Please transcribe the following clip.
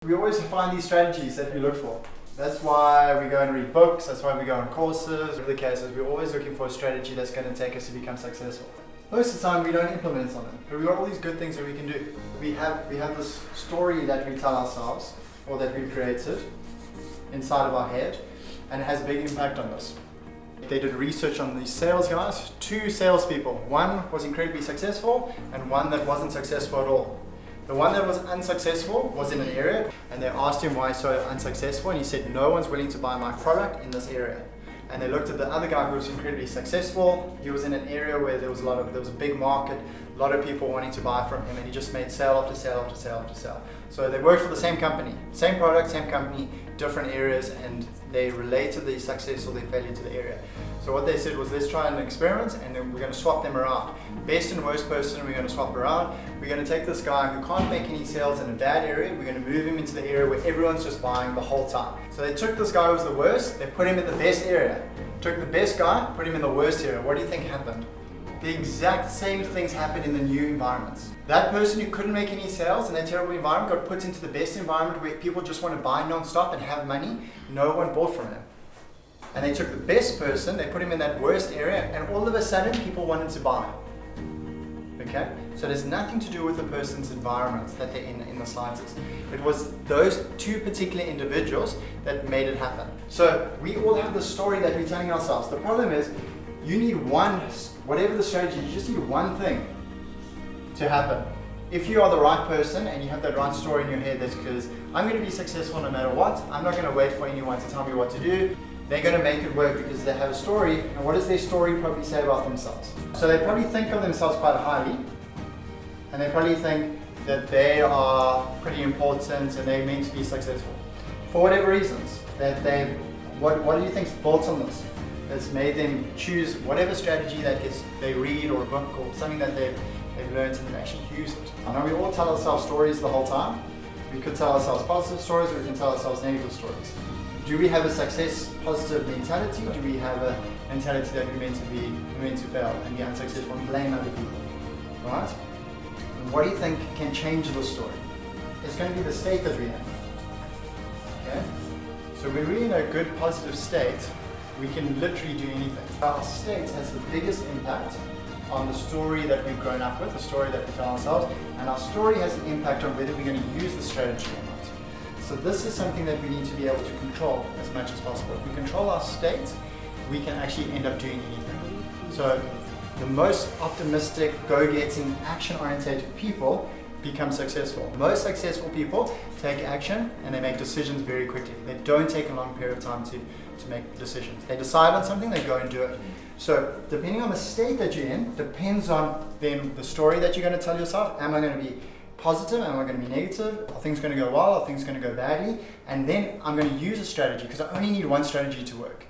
We always find these strategies that we look for. That's why we go and read books, that's why we go on courses. Whatever the case is, we're always looking for a strategy that's going to take us to become successful. Most of the time we don't implement on it, but we've got all these good things that we can do. We have this story that we tell ourselves, or that we've created inside of our head, and it has a big impact on us. They did research on these sales guys, 2 salespeople. One was incredibly successful and one that wasn't successful at all. The one that was unsuccessful was in an area, and they asked him why he's so unsuccessful, and he said, no one's willing to buy my product in this area. And they looked at the other guy who was incredibly successful. He was in an area where there was a big market, a lot of people wanting to buy from him, and he just made sale after sale after sale after sale. So they worked for the same company, same product, same company, different areas, and they related the success or their failure to the area. So what they said was, let's try an experiment, and then we're going to swap them around. Best and worst person, we're going to swap around. We're going to take this guy who can't make any sales in a bad area, we're going to move him into the area where everyone's just buying the whole time. So they took this guy who was the worst, they put him in the best area. Took the best guy, put him in the worst area. What do you think happened? The exact same things happened in the new environments. That person who couldn't make any sales in that terrible environment got put into the best environment where people just want to buy non-stop and have money. No one bought from him. And they took the best person, they put him in that worst area, and all of a sudden people wanted to buy. Okay? So there's nothing to do with the person's environment that they're in the slightest. It was those 2 particular individuals that made it happen. So we all have the story that we're telling ourselves. The problem is, you need whatever the strategy, you just need one thing to happen. If you are the right person and you have that right story in your head, that's because I'm going to be successful no matter what. I'm not going to wait for anyone to tell me what to do. They're going to make it work because they have a story. And what does their story probably say about themselves? So they probably think of themselves quite highly, and they probably think that they are pretty important and they're meant to be successful. For whatever reasons, what do you think's built on this? That's made them choose whatever strategy that they read, or a book, or something that they've learned, and they actually use it. I know we all tell ourselves stories the whole time. We could tell ourselves positive stories, or we can tell ourselves negative stories. Do we have a success positive mentality? Do we have a mentality that we're meant to fail and be unsuccessful and blame other people? Right? And what do you think can change the story? It's going to be the state that we're in. Okay? So when we're in a good positive state, we can literally do anything. Our state has the biggest impact on the story that we've grown up with, the story that we tell ourselves, and our story has an impact on whether we're going to use the strategy or not. So this is something that we need to be able to control as much as possible. If we control our state, we can actually end up doing anything. So the most optimistic, go-getting, action-oriented people become successful. Most successful people take action and they make decisions very quickly. They don't take a long period of time to make decisions. They decide on something, they go and do it. So depending on the state that you're in, depends on then the story that you're going to tell yourself. Am I going to be positive? Am I going to be negative? Are things going to go well? Are things going to go badly? And then I'm going to use a strategy, because I only need one strategy to work.